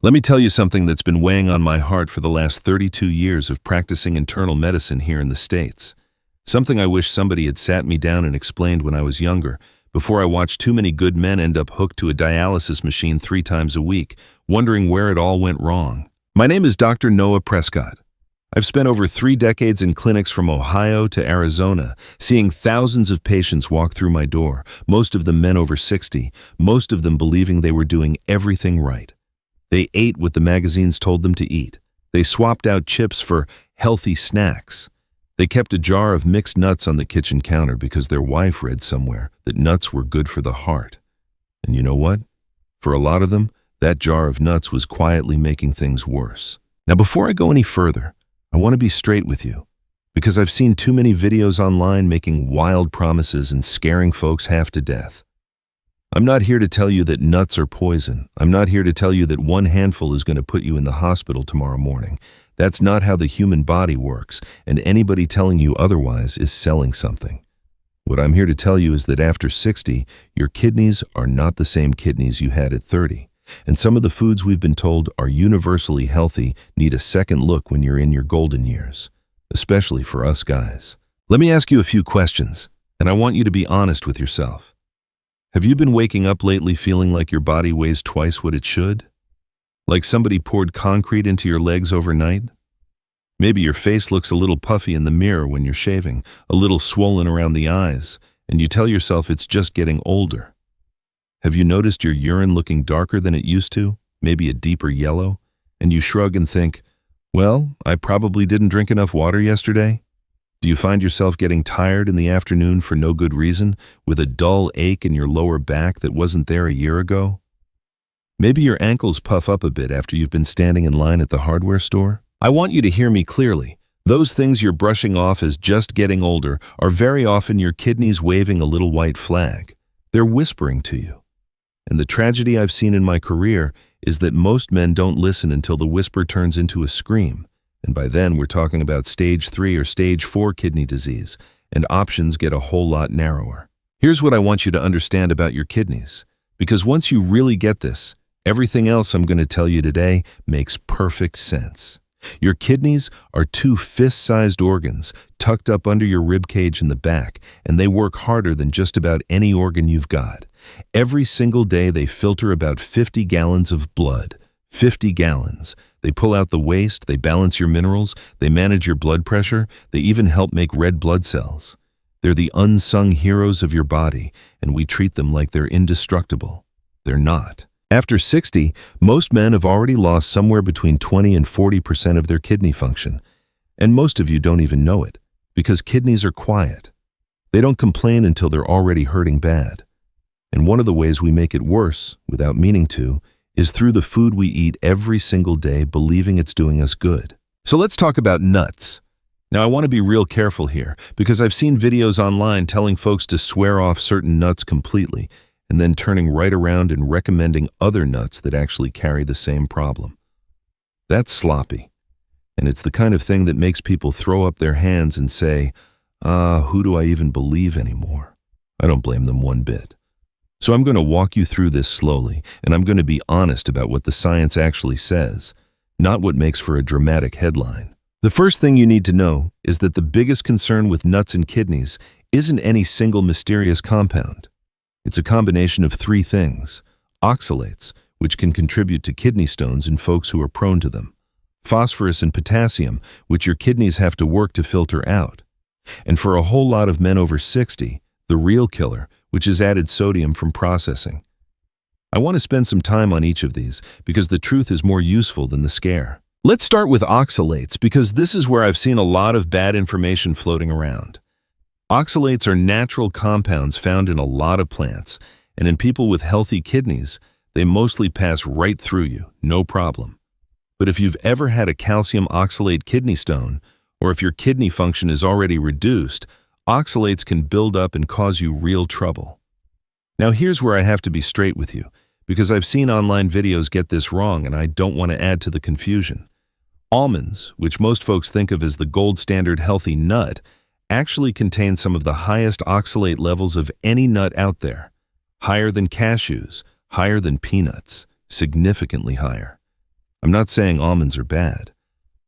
Let me tell you something that's been weighing on my heart for the last 32 years of practicing internal medicine here in the States. Something I wish somebody had sat me down and explained when I was younger, before I watched too many good men end up hooked to a dialysis machine 3 times a week, wondering where it all went wrong. My name is Dr. Noah Prescott. I've spent over 3 decades in clinics from Ohio to Arizona, seeing thousands of patients walk through my door, most of them men over 60, most of them believing they were doing everything right. They ate what the magazines told them to eat. They swapped out chips for healthy snacks. They kept a jar of mixed nuts on the kitchen counter because their wife read somewhere that nuts were good for the heart. And you know what? For a lot of them, that jar of nuts was quietly making things worse. Now, before I go any further, I want to be straight with you, because I've seen too many videos online making wild promises and scaring folks half to death. I'm not here to tell you that nuts are poison. I'm not here to tell you that one handful is going to put you in the hospital tomorrow morning. That's not how the human body works, and anybody telling you otherwise is selling something. What I'm here to tell you is that after 60, your kidneys are not the same kidneys you had at 30. And some of the foods we've been told are universally healthy need a second look when you're in your golden years, especially for us guys. Let me ask you a few questions, and I want you to be honest with yourself. Have you been waking up lately feeling like your body weighs twice what it should? Like somebody poured concrete into your legs overnight? Maybe your face looks a little puffy in the mirror when you're shaving, a little swollen around the eyes, and you tell yourself it's just getting older. Have you noticed your urine looking darker than it used to, maybe a deeper yellow, and you shrug and think, well, I probably didn't drink enough water yesterday? Do you find yourself getting tired in the afternoon for no good reason, with a dull ache in your lower back that wasn't there a year ago? Maybe your ankles puff up a bit after you've been standing in line at the hardware store. I want you to hear me clearly. Those things you're brushing off as just getting older are very often your kidneys waving a little white flag. They're whispering to you. And the tragedy I've seen in my career is that most men don't listen until the whisper turns into a scream. And by then, we're talking about stage 3 or stage 4 kidney disease, and options get a whole lot narrower. Here's what I want you to understand about your kidneys, because once you really get this, everything else I'm going to tell you today makes perfect sense. Your kidneys are 2 fist-sized organs tucked up under your rib cage in the back, and they work harder than just about any organ you've got. Every single day, they filter about 50 gallons of blood. 50 gallons. They pull out the waste, they balance your minerals, they manage your blood pressure, they even help make red blood cells. They're the unsung heroes of your body, and we treat them like they're indestructible. They're not. After 60, most men have already lost somewhere between 20 and 40% of their kidney function. And most of you don't even know it, because kidneys are quiet. They don't complain until they're already hurting bad. And one of the ways we make it worse, without meaning to, is through the food we eat every single day, believing it's doing us good. So let's talk about nuts. Now, I want to be real careful here, because I've seen videos online telling folks to swear off certain nuts completely, and then turning right around and recommending other nuts that actually carry the same problem. That's sloppy, and it's the kind of thing that makes people throw up their hands and say, who do I even believe anymore? I don't blame them one bit. So I'm going to walk you through this slowly, and I'm going to be honest about what the science actually says, not what makes for a dramatic headline. The first thing you need to know is that the biggest concern with nuts and kidneys isn't any single mysterious compound. It's a combination of 3 things: oxalates, which can contribute to kidney stones in folks who are prone to them; phosphorus and potassium, which your kidneys have to work to filter out; and for a whole lot of men over 60, the real killer, which is added sodium from processing. I want to spend some time on each of these because the truth is more useful than the scare. Let's start with oxalates, because this is where I've seen a lot of bad information floating around. Oxalates are natural compounds found in a lot of plants, and in people with healthy kidneys, they mostly pass right through you, no problem. But if you've ever had a calcium oxalate kidney stone, or if your kidney function is already reduced, oxalates can build up and cause you real trouble. Now here's where I have to be straight with you, because I've seen online videos get this wrong and I don't want to add to the confusion. Almonds, which most folks think of as the gold standard healthy nut, actually contain some of the highest oxalate levels of any nut out there. Higher than cashews, higher than peanuts, significantly higher. I'm not saying almonds are bad.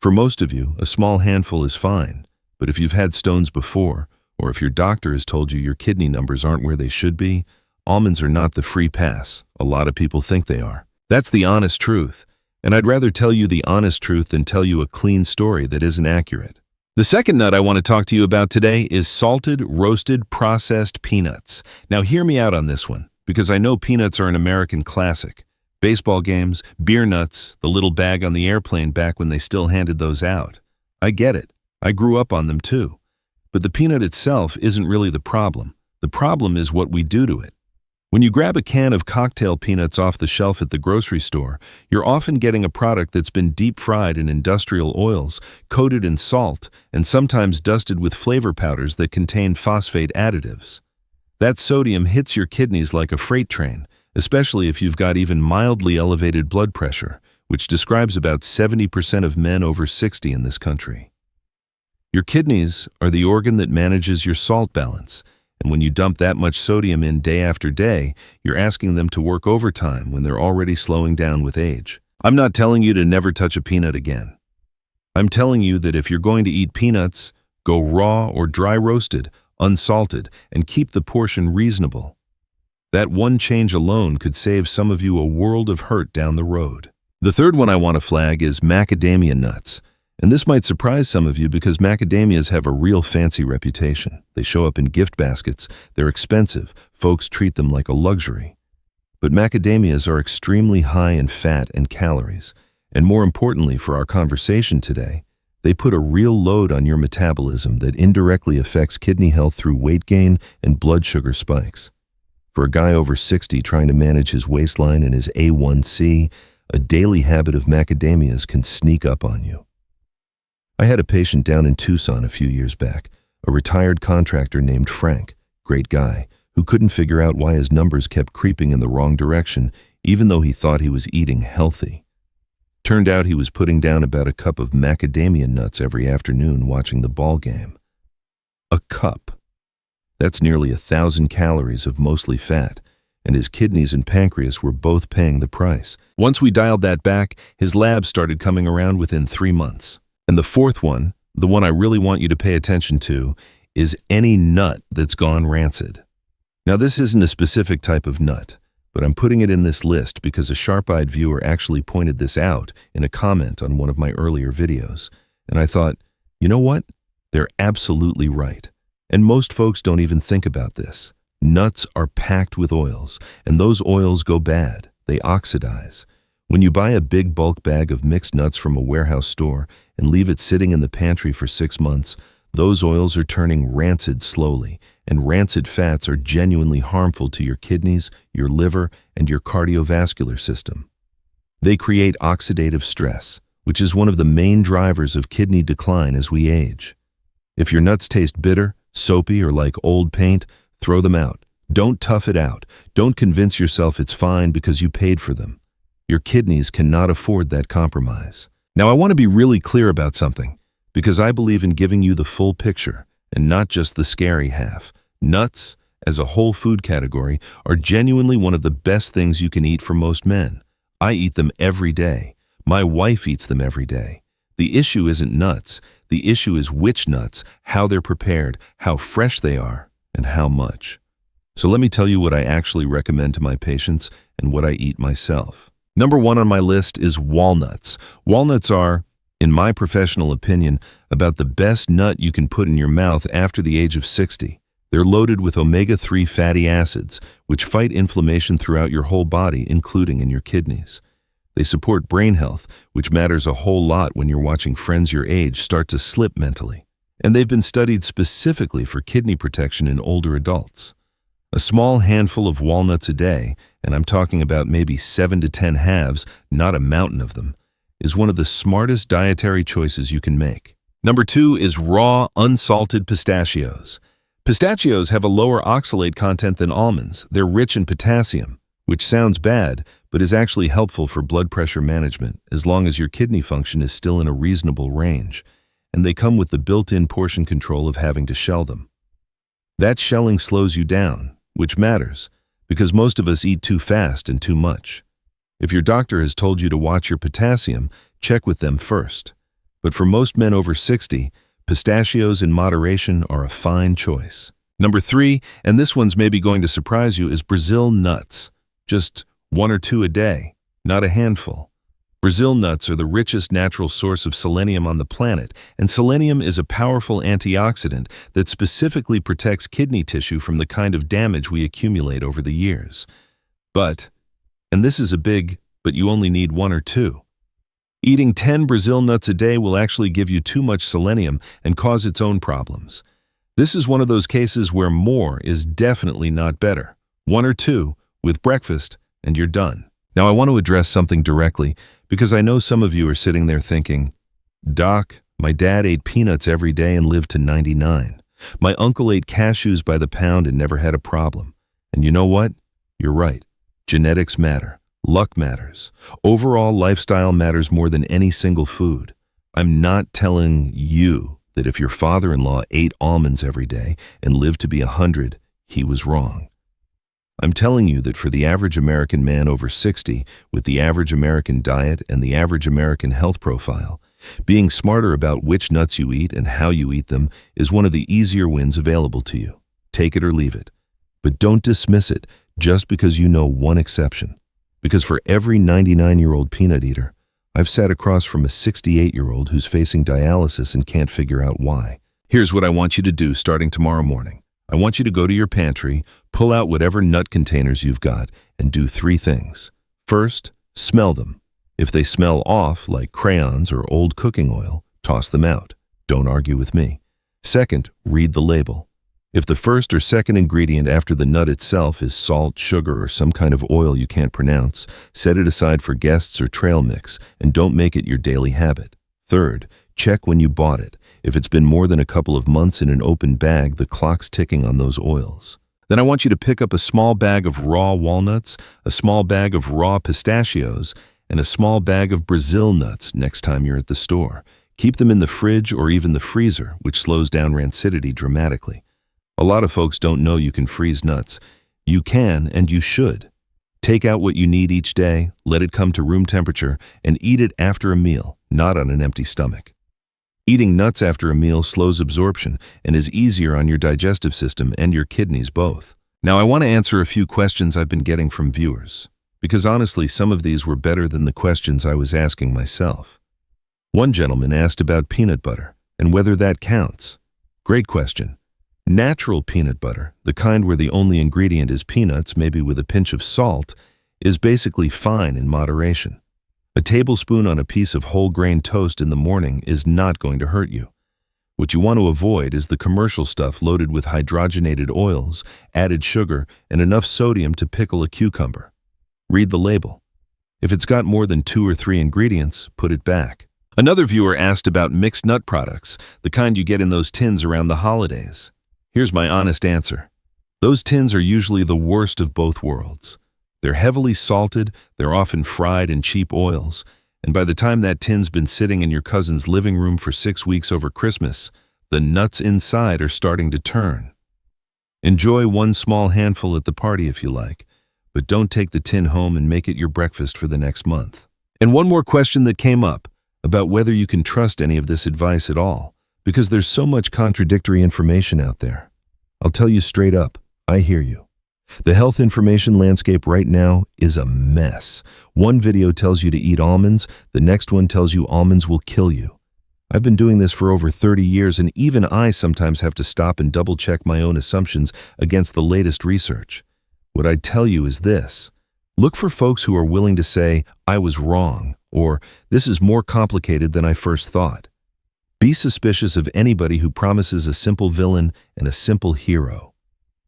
For most of you, a small handful is fine, but if you've had stones before, or if your doctor has told you your kidney numbers aren't where they should be, almonds are not the free pass a lot of people think they are. That's the honest truth, and I'd rather tell you the honest truth than tell you a clean story that isn't accurate. The second nut I want to talk to you about today is salted, roasted, processed peanuts. Now hear me out on this one, because I know peanuts are an American classic. Baseball games, beer nuts, the little bag on the airplane back when they still handed those out. I get it. I grew up on them too. But the peanut itself isn't really the problem. The problem is what we do to it. When you grab a can of cocktail peanuts off the shelf at the grocery store, you're often getting a product that's been deep fried in industrial oils, coated in salt, and sometimes dusted with flavor powders that contain phosphate additives. That sodium hits your kidneys like a freight train, especially if you've got even mildly elevated blood pressure, which describes about 70% of men over 60 in this country. Your kidneys are the organ that manages your salt balance, and when you dump that much sodium in day after day, you're asking them to work overtime when they're already slowing down with age. I'm not telling you to never touch a peanut again. I'm telling you that if you're going to eat peanuts, go raw or dry roasted, unsalted, and keep the portion reasonable. That one change alone could save some of you a world of hurt down the road. The third one I want to flag is macadamia nuts. And this might surprise some of you because macadamias have a real fancy reputation. They show up in gift baskets, they're expensive, folks treat them like a luxury. But macadamias are extremely high in fat and calories, and more importantly for our conversation today, they put a real load on your metabolism that indirectly affects kidney health through weight gain and blood sugar spikes. For a guy over 60 trying to manage his waistline and his A1C, a daily habit of macadamias can sneak up on you. I had a patient down in Tucson a few years back, a retired contractor named Frank, great guy, who couldn't figure out why his numbers kept creeping in the wrong direction, even though he thought he was eating healthy. Turned out he was putting down about a cup of macadamia nuts every afternoon watching the ball game. A cup. That's nearly 1,000 calories of mostly fat, and his kidneys and pancreas were both paying the price. Once we dialed that back, his labs started coming around within 3 months. And the fourth one, the one I really want you to pay attention to, is any nut that's gone rancid. Now this isn't a specific type of nut, but I'm putting it in this list because a sharp-eyed viewer actually pointed this out in a comment on one of my earlier videos. And I thought, you know what? They're absolutely right. And most folks don't even think about this. Nuts are packed with oils, and those oils go bad. They oxidize. When you buy a big bulk bag of mixed nuts from a warehouse store and leave it sitting in the pantry for 6 months, those oils are turning rancid slowly, and rancid fats are genuinely harmful to your kidneys, your liver, and your cardiovascular system. They create oxidative stress, which is one of the main drivers of kidney decline as we age. If your nuts taste bitter, soapy, or like old paint, throw them out. Don't tough it out. Don't convince yourself it's fine because you paid for them. Your kidneys cannot afford that compromise. Now I want to be really clear about something, because I believe in giving you the full picture, and not just the scary half. Nuts, as a whole food category, are genuinely one of the best things you can eat for most men. I eat them every day. My wife eats them every day. The issue isn't nuts. The issue is which nuts, how they're prepared, how fresh they are, and how much. So let me tell you what I actually recommend to my patients and what I eat myself. Number 1 on my list is walnuts. Walnuts are, in my professional opinion, about the best nut you can put in your mouth after the age of 60. They're loaded with omega-3 fatty acids, which fight inflammation throughout your whole body, including in your kidneys. They support brain health, which matters a whole lot when you're watching friends your age start to slip mentally. And they've been studied specifically for kidney protection in older adults. A small handful of walnuts a day, and I'm talking about maybe 7 to 10 halves, not a mountain of them, is one of the smartest dietary choices you can make. Number 2 is raw, unsalted pistachios. Pistachios have a lower oxalate content than almonds. They're rich in potassium, which sounds bad, but is actually helpful for blood pressure management as long as your kidney function is still in a reasonable range, and they come with the built-in portion control of having to shell them. That shelling slows you down, which matters, because most of us eat too fast and too much. If your doctor has told you to watch your potassium, check with them first. But for most men over 60, pistachios in moderation are a fine choice. Number 3, and this one's maybe going to surprise you, is Brazil nuts. Just 1 or 2 a day, not a handful. Brazil nuts are the richest natural source of selenium on the planet, and selenium is a powerful antioxidant that specifically protects kidney tissue from the kind of damage we accumulate over the years. But, and this is a big, but you only need 1 or 2. Eating 10 Brazil nuts a day will actually give you too much selenium and cause its own problems. This is one of those cases where more is definitely not better. 1 or 2 with breakfast and you're done. Now I want to address something directly because I know some of you are sitting there thinking, Doc, my dad ate peanuts every day and lived to 99. My uncle ate cashews by the pound and never had a problem. And you know what? You're right. Genetics matter. Luck matters. Overall lifestyle matters more than any single food. I'm not telling you that if your father-in-law ate almonds every day and lived to be 100, he was wrong. I'm telling you that for the average American man over 60, with the average American diet and the average American health profile, being smarter about which nuts you eat and how you eat them is one of the easier wins available to you. Take it or leave it. But don't dismiss it just because you know one exception. Because for every 99-year-old peanut eater, I've sat across from a 68-year-old who's facing dialysis and can't figure out why. Here's what I want you to do starting tomorrow morning. I want you to go to your pantry, pull out whatever nut containers you've got, and do 3 things. First, smell them. If they smell off, like crayons or old cooking oil, toss them out. Don't argue with me. Second, read the label. If the first or second ingredient after the nut itself is salt, sugar, or some kind of oil you can't pronounce, set it aside for guests or trail mix, and don't make it your daily habit. Third, check when you bought it. If it's been more than a couple of months in an open bag, the clock's ticking on those oils. Then I want you to pick up a small bag of raw walnuts, a small bag of raw pistachios, and a small bag of Brazil nuts next time you're at the store. Keep them in the fridge or even the freezer, which slows down rancidity dramatically. A lot of folks don't know you can freeze nuts. You can, and you should. Take out what you need each day, let it come to room temperature, and eat it after a meal, not on an empty stomach. Eating nuts after a meal slows absorption and is easier on your digestive system and your kidneys both. Now I want to answer a few questions I've been getting from viewers, because honestly some of these were better than the questions I was asking myself. One gentleman asked about peanut butter and whether that counts. Great question. Natural peanut butter, the kind where the only ingredient is peanuts, maybe with a pinch of salt, is basically fine in moderation. A tablespoon on a piece of whole grain toast in the morning is not going to hurt you. What you want to avoid is the commercial stuff loaded with hydrogenated oils, added sugar, and enough sodium to pickle a cucumber. Read the label. If it's got more than 2 or 3 ingredients, put it back. Another viewer asked about mixed nut products, the kind you get in those tins around the holidays. Here's my honest answer. Those tins are usually the worst of both worlds. They're heavily salted, they're often fried in cheap oils, and by the time that tin's been sitting in your cousin's living room for 6 weeks over Christmas, the nuts inside are starting to turn. Enjoy one small handful at the party if you like, but don't take the tin home and make it your breakfast for the next month. And one more question that came up about whether you can trust any of this advice at all, because there's so much contradictory information out there. I'll tell you straight up, I hear you. The health information landscape right now is a mess. One video tells you to eat almonds, the next one tells you almonds will kill you. I've been doing this for over 30 years, and even I sometimes have to stop and double-check my own assumptions against the latest research. What I'd tell you is this. Look for folks who are willing to say, I was wrong, or this is more complicated than I first thought. Be suspicious of anybody who promises a simple villain and a simple hero.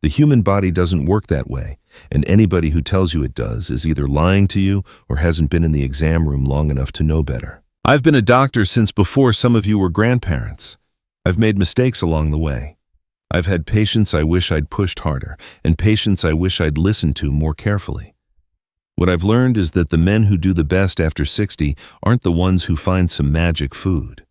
The human body doesn't work that way, and anybody who tells you it does is either lying to you or hasn't been in the exam room long enough to know better. I've been a doctor since before some of you were grandparents. I've made mistakes along the way. I've had patients I wish I'd pushed harder, and patients I wish I'd listened to more carefully. What I've learned is that the men who do the best after 60 aren't the ones who find some magic food.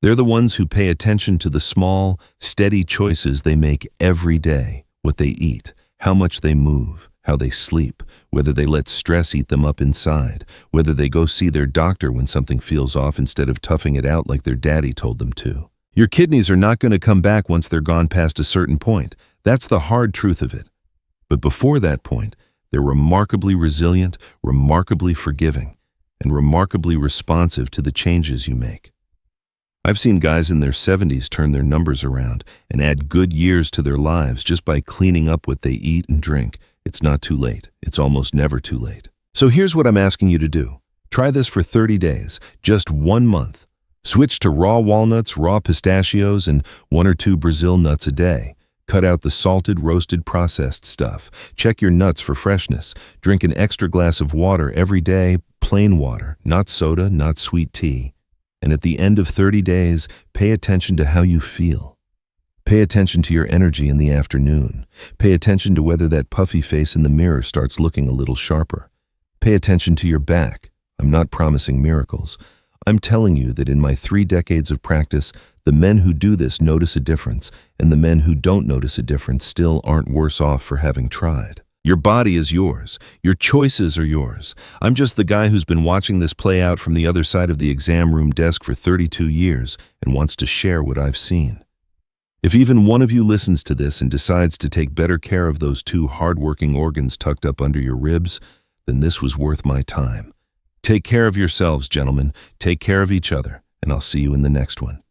They're the ones who pay attention to the small, steady choices they make every day, what they eat, how much they move, how they sleep, whether they let stress eat them up inside, whether they go see their doctor when something feels off instead of toughing it out like their daddy told them to. Your kidneys are not going to come back once they're gone past a certain point. That's the hard truth of it. But before that point, they're remarkably resilient, remarkably forgiving, and remarkably responsive to the changes you make. I've seen guys in their 70s turn their numbers around and add good years to their lives just by cleaning up what they eat and drink. It's not too late. It's almost never too late. So here's what I'm asking you to do. Try this for 30 days, just 1 month. Switch to raw walnuts, raw pistachios, and 1 or 2 Brazil nuts a day. Cut out the salted, roasted, processed stuff. Check your nuts for freshness. Drink an extra glass of water every day, plain water, not soda, not sweet tea. And at the end of 30 days, pay attention to how you feel. Pay attention to your energy in the afternoon. Pay attention to whether that puffy face in the mirror starts looking a little sharper. Pay attention to your back. I'm not promising miracles. I'm telling you that in my 3 decades of practice, the men who do this notice a difference, and the men who don't notice a difference still aren't worse off for having tried. Your body is yours. Your choices are yours. I'm just the guy who's been watching this play out from the other side of the exam room desk for 32 years and wants to share what I've seen. If even one of you listens to this and decides to take better care of those 2 hard-working organs tucked up under your ribs, then this was worth my time. Take care of yourselves, gentlemen. Take care of each other, and I'll see you in the next one.